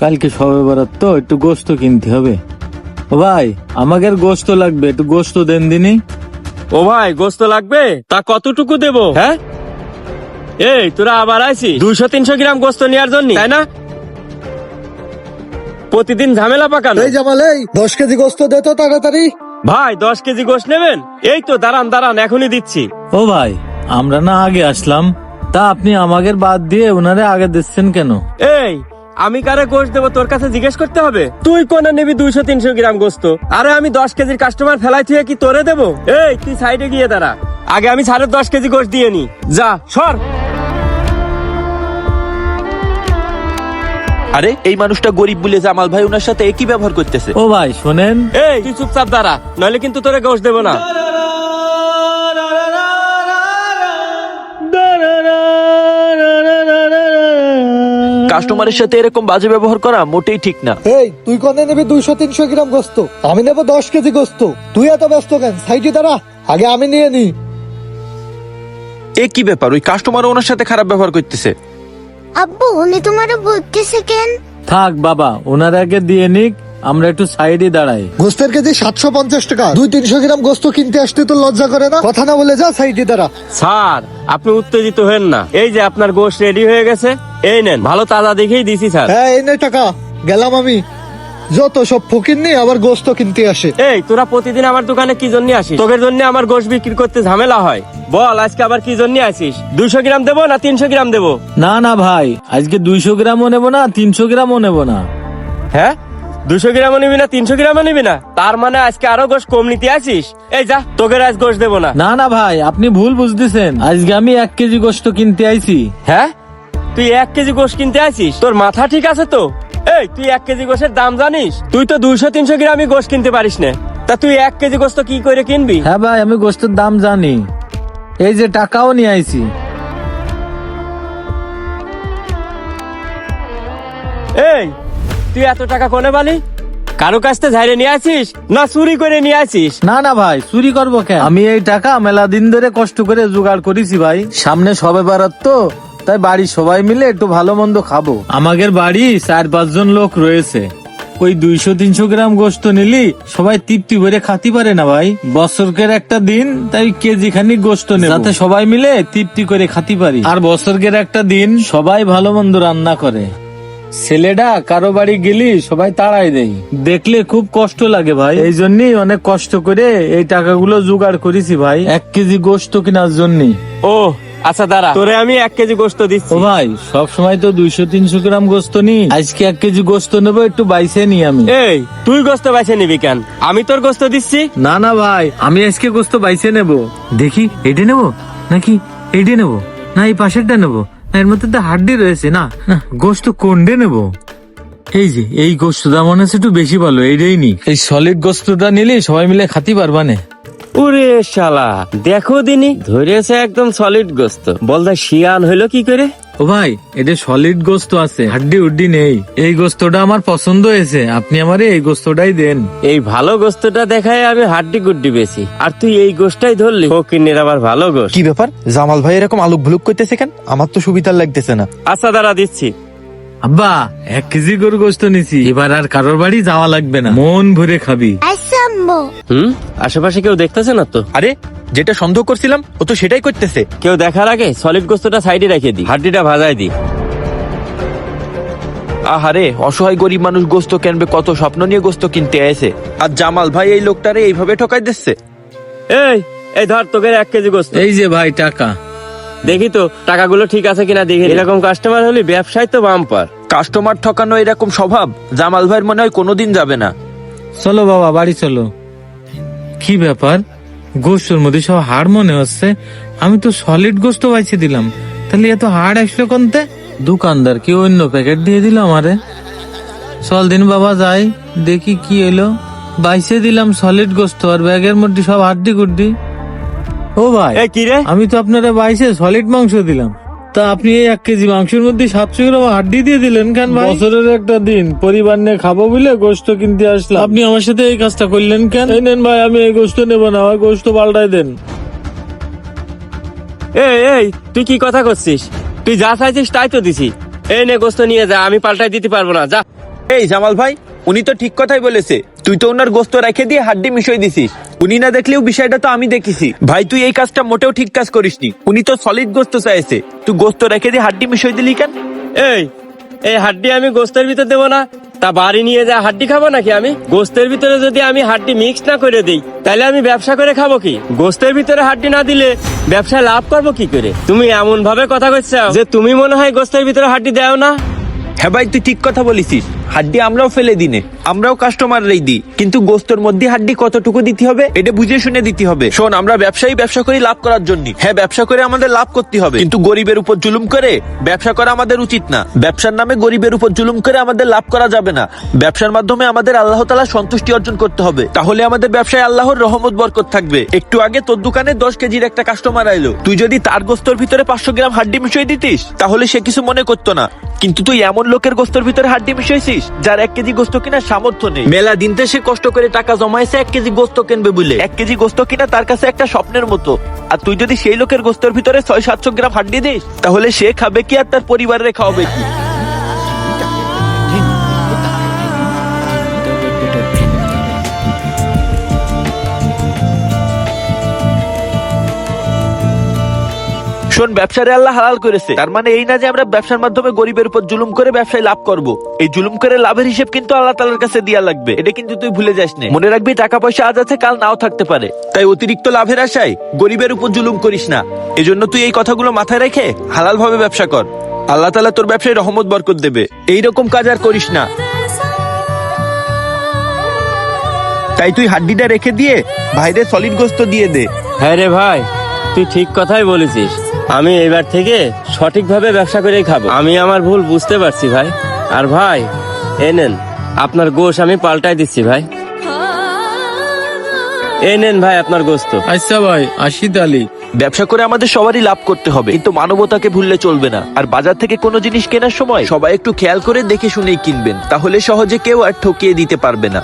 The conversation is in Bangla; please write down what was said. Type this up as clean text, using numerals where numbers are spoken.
কালকে সবে বরাত তো একটু গোস্ত কিনতে হবে। ও ভাই, আমাদের গোস্ত লাগবে, একটু গোস্ত দেন দিনি। ও ভাই, গোস্ত লাগবে? তা কতটুকু দেবো? হ্যাঁ, এই তোরা আবার আইছিস 200-300 গ্রাম গোস্ত নেওয়ার জন্য, তাই না? প্রতিদিন ঝামেলা পাকানো। এই জামাল, এই 10 কেজি গোস্ত দে তো তাড়াতাড়ি। ভাই 10 কেজি গোস্ত নেবেন? এই তো দাঁড়ান দাঁড়ান, এখনই দিচ্ছি। ও ভাই, আমরা না আগে আসলাম, তা আপনি আমাদের বাদ দিয়ে ওনারে আগে দিচ্ছেন কেন? এই, আমি কারে গোস্ত দেবো তোর কাছে জিজ্ঞেস করতে হবে? তুই কোনে নিবি 200-300 গ্রাম গোস্ত? আরে আমি 10 কেজির কাস্টমার ফেলাই তুই কি তোরে দেবো? এই তুই সাইডে গিয়ে দাঁড়া, আগে আমি 10.5 কেজি গোস্ত দিয়ে নি। যা সর। আরে এই মানুষটা গরিব বলে জামাল ভাই ওনার সাথে একই ব্যবহার করতেছে। ও ভাই শোনেন, এই তুই চুপচাপ দাঁড়া, নইলে কিন্তু তোরে গোস্ত দেবো না। কাস্টমারের সাথে এরকম বাজে ব্যবহার করা মোটেই ঠিক না। এই তুই কোনে নিবি 200-300 গ্রাম গোস্ত? আমি নেবো 10 কেজি গোস্ত। তুই এত ব্যস্ত কেন? সাইডে দাঁড়া, আগে আমি নিয়ে নি। এ কি ব্যাপার, ওই কাস্টমার ওনার সাথে খারাপ ব্যবহার করতেছে। আব্বু উনি তোমারে বলতেছে কেন? থাক বাবা, ওনার আগে দিয়ে নিক, আমরা একটু সাইডে দাঁড়াই। গোস্তের কেজি 750 টাকা। 200-300 গ্রাম গোস্ত কিনতে আসতে তো লজ্জা করে না? কথা না বলে যা সাইডে দাঁড়া। স্যার আপনি উত্তেজিত হেন না, এই যে আপনার গোস্ত রেডি হয়ে গেছে, এই নেন, ভালো তাজা দেখেই দিছি স্যার। হ্যাঁ, এই নে টাকা, গেলাম আমি। যত সব ফকির নিয়ে আবার গোস্ত কিনতে আসে। এই তোরা প্রতিদিন আমার দোকানে কি জন্য আসিস? তোদের জন্য আমার গোস্ত বিক্রি করতে ঝামেলা হয়। বল আজকে আবার কি জন্য আসিস? 200 গ্রাম দেবো না 300 গ্রাম দেবো? না না ভাই, আজকে 200 গ্রামও নেবো না, 300 গ্রামও নেবো না। হ্যাঁ, 200 গ্রামও নিবি না 300 গ্রামও নিবি না? তার মানে আজকে আরো গোস্ত কম নিতে আসিস? এই যা, তোকে আজ গোস্ত দেবো না। না না ভাই, আপনি ভুল বুঝতেছেন, আজকে আমি 1 কেজি গোস্ত কিনতে আইছি। হ্যাঁ, তুই 1 কেজি গোস্ত কিনতে আসিস? তোর মাথা ঠিক আছে তো? এই তুই 1 কেজি গোস্তের দাম জানিস? তুই তো 200-300 গ্রামই গোস্ত কিনতে পারিস না, তা তুই 1 কেজি গোস্ত কি করে কিনবি? হ্যাঁ ভাই, আমি গোস্তের দাম জানি, এই যে টাকাও নিয়ে আইছি। এই তুই এত টাকা কোনে বালি? কারো কাছ থেকে ঝাইরে নিয়ে আসিস না চুরি করে নিয়ে আসিস? না না ভাই, চুরি করবো কেন? আমি এই টাকা মেলা দিন ধরে কষ্ট করে জোগাড় করেছি ভাই। সামনে সবে বারাত তো, তাই বাড়ির সবাই মিলে একটু ভালো মন্দ খাবো। আমাদের বাড়ি 4-5 জন লোক রয়েছে, ওই 200-300 গ্রাম গোস্ত নিলি সবাই তৃপ্তি ভরে খাতি পারে না ভাই। বছরকের একটা দিন, তাই কেজি খানিক গোস্ত নেব, যাতে সবাই মিলে তৃপ্তি করে খাতি পারি। আর বছরকের একটা দিন সবাই ভালো মন্দ রান্না করে। ছেলেটা কারো বাড়ি গেলি সবাই তাড়াই দেয়, দেখলে খুব কষ্ট লাগে ভাই। এই জন্যই অনেক কষ্ট করে এই টাকাগুলো জোগাড় করেছি ভাই, 1 কেজি গোস্ত কেনার জন্য। ও আচ্ছা দাঁড়া, তোরে আমি 1 কেজি গোস্ত দিচ্ছি। ও ভাই, সব সময় তো 200-300 গ্রাম গোস্ত নি, আজকে 1 কেজি গোস্ত নেবো, একটু বাইসে নি আমি। এই তুই গোস্ত বাইছে নিবি কেন? আমি তোর গোস্ত দিচ্ছি। না না ভাই, আমি আজকে গোস্ত বাইসে নেব। দেখি এইটা নেবো নাকি এইটা নেবো, না এই পাশেরটা নেবো, না এর মধ্যে তো হাড্ডি রয়েছে, না না গোস্ত কোনটা নেবো? এই যে এই গোস্তটা মনে হচ্ছে একটু বেশি ভালো, এইটাই নি। এই সলিড গোস্তটা নিলে সবাই মিলে খাতি পারবানে। ওরে শালা, দেখো দিনি ধরেছে একদম সলিড গোস্ত। বলদা শিয়ান হইলো কি করে? ও ভাই, এটা সলিড গোস্ত আছে, হাড্ডি উড্ডি নেই। এই গোস্তটা আমার পছন্দ হয়েছে, আপনি আমারে এই গোস্তটাই দেন। এই ভালো গোস্তটা দেখায় আমি হাড্ডি গুড্ডি বেশি, আর তুই এই গোস্তটাই ধরলি? ফকিনের আবার ভালো গোস্ত। কি ব্যাপার, জামাল ভাই এরকম আলুক ভুলুক করতেছে কেন? আমার তো সুবিধার লাগতেছে না। আচ্ছা দাঁড়া দিচ্ছি। আব্বা, 1 কেজি করে গোস্ত নিছি, এবার আর কারোর বাড়ি যাওয়া লাগবে না, মন ভরে খাবি। আচ্ছা আম্মু। আশেপাশে কেউ দেখতেছে না তো? আরে যেটা সন্দেহ করছিলাম ও তো সেটাই করতেছে। কেউ দেখার আগে সলিড গোস্তটা সাইডে রেখে দি, হাড্ডিটা ভাজাই দি। আহারে, অসহায় গরিব মানুষ গোস্ত কিনবে, কত স্বপ্ন নিয়ে গোস্ত কিনতে এসে, আর জামাল ভাই এই লোকটারে এইভাবে ঠকাই দিচ্ছে। এই এই ধর তোকে 1 কেজি গোস্ত। এই যে ভাই টাকা। দেখি তো টাকাগুলো ঠিক আছে কিনা দেখি। এরকম কাস্টমার হলে ব্যবসায় তো বাম্পার। কাস্টমার ঠকানো এরকম স্বভাব জামাল ভাইয়ের মনে হয় কোনোদিন যাবে না। চলো বাবা, বাড়ি চলো। কি ব্যাপার, গোস্তর মধ্যে সব হাড় মনে হচ্ছে, আমি তো সলিড গোস্ত বাইছে দিলাম, তাহলে এত হাড় আসলো কোনতে? দোকানদার কি অন্য প্যাকেট দিয়ে দিল আমারে? চল দিন বাবা যাই, দেখি কি এলো। বাইছে দিলাম সলিড গোস্ত, আর ব্যাগের মধ্যে সব হাড্ডি গুড্ডি। ও ভাই, এই কি রে? আমি তো আপনারা বাইছে সলিড মাংস দিলাম, তা আপনি এই 1 কেজি মাংসের মধ্যে 700 গ্রাম হাড্ডি দিয়ে দিলেন কেন ভাই? বছরের একটা দিন পরিবার নিয়ে খাবো বলে গোস্ত কিনতে আসলাম, আপনি আমার সাথে এই কাজটা করলেন কেন? এই নেন ভাই, আমি এই গোস্ত নেবো না, আমার গোস্ত পাল্টাই দেন। এই তুই কি কথা করছিস? তুই যা চাইছিস তাই তো দিছি। এই নে গোস্ত নিয়ে যা, আমি পাল্টাই দিতে পারবো না, যা। এই জামাল ভাই, উনি তো ঠিক কথাই বলেছে। তুই তো ওনার গোস্ত রেখে দিয়ে হাড্ডি মিশিয়ে দিছিস। উনি না দেখলেও বিষয়টা তো আমি দেখেছি। ভাই তুই এই কাজটা মোটেও ঠিক কাজ করিসনি। উনি তো সলিড গোস্ত চাইছে, তুই গোস্ত রেখে দিয়ে হাড্ডি মিশিয়ে দিলি কেন? এই হাড্ডি আমি গোস্তের ভিতর দেবো না, তা বাড়ি নিয়ে যা হাড্ডি খাবো নাকি? আমি গোস্তের ভিতরে যদি আমি হাড্ডি মিক্স না করে দিই, তাহলে আমি ব্যবসা করে খাবো কি? গোস্তের ভিতরে হাড্ডি না দিলে ব্যবসায় লাভ করবো কি করে? তুমি এমন ভাবে কথা কইছো যে তুমি মনে হয় গোস্তের ভিতরে হাড্ডি দাও না। হ্যাঁ ভাই, তুই ঠিক কথা বলিস। হাড্ডি আমরাও ফেলে দিনে, আমরাও কাস্টমাররাই দিই, কিন্তু গোস্তর মধ্যে হাড্ডি কতটুকু দিতে হবে এটা বুঝে শুনে দিতে হবে। শোন, আমরা ব্যবসা করি লাভ করার জন্য। হ্যাঁ, ব্যবসা করে আমাদের লাভ করতে হবে, কিন্তু গরিবের উপর জুলুম করে ব্যবসা করা আমাদের উচিত না। ব্যবসার নামে গরিবের উপর জুলুম করে আমাদের লাভ করা যাবে না। ব্যবসার মাধ্যমে আমাদের আল্লাহ তাআলার সন্তুষ্টি অর্জন করতে হবে, তাহলে আমাদের ব্যবসায় আল্লাহর রহমত বরকত থাকবে। একটু আগে তোর দোকানে 10 কেজির একটা কাস্টমার আইলো, তুই যদি তার গোস্তর ভিতরে 500 গ্রাম হাড্ডি মিশিয়ে দিতিস তাহলে সে কিছু মনে করতো না, কিন্তু তুই এমন লোকের গোস্তর ভিতরে হাড্ডি মিশাইছিস যার 1 কেজি গোস্ত কেনার সামর্থ্য নেই। মেলা দিনতে সে কষ্ট করে টাকা জমাইছে 1 কেজি গোস্ত কিনবে বলে। 1 কেজি গোস্ত কিনা তার কাছে একটা স্বপ্নের মতো। আর তুই যদি সেই লোকের গোস্তর ভিতরে 600-700 গ্রাম হাড্ডি দিস তাহলে সে খাবে কি আর তার পরিবারের খাওয়াবে কি? শোন, ব্যবসারে আল্লাহ হালাল করেছে, তার মানে এই না যে আমরা ব্যবসার মাধ্যমে গরিবের উপর জুলুম করে ব্যবসায় লাভ করব। এই জুলুম করে লাভের হিসেব কিন্তু আল্লাহ তাআলার কাছে দেয়া লাগবে, এটা কিন্তু তুই ভুলে যাস না। মনে রাখবি, টাকা পয়সা আজ আছে কাল নাও থাকতে পারে, তাই অতিরিক্ত লাভের আশায় গরিবের উপর জুলুম করিস না। এজন্য তুই এই কথাগুলো মাথায় রেখে হালাল ভাবে ব্যবসা কর, আল্লাহ তাআলা তোর ব্যবসায় রহমত বরকত দেবে। এইরকম কাজ আর করিস না। তাই তুই হাড্ডিটা রেখে দিয়ে ভাইরে সলিড গোস্ত দিয়ে দে। হ্যাঁ রে ভাই, তুই ঠিক কথাই বলেছিস। আমি এবার থেকে সঠিকভাবে ব্যবসা করেই খাবো। আমি আমার ভুল বুঝতে পারছি ভাই। আর ভাই, এই নেন আপনার গোশ, আমি পাল্টাই দিচ্ছি ভাই। এই নেন ভাই আপনার গোস্ত। আচ্ছা ভাই, আসি তালি। ব্যবসা করে আমাদের সবারই লাভ করতে হবে, কিন্তু মানবতাকে ভুললে চলবে না। আর বাজার থেকে কোনো জিনিস কেনার সময় সবাই একটু খেয়াল করে দেখে শুনেই কিনবেন, তাহলে সহজে কেউ আর ঠকিয়ে দিতে পারবে না।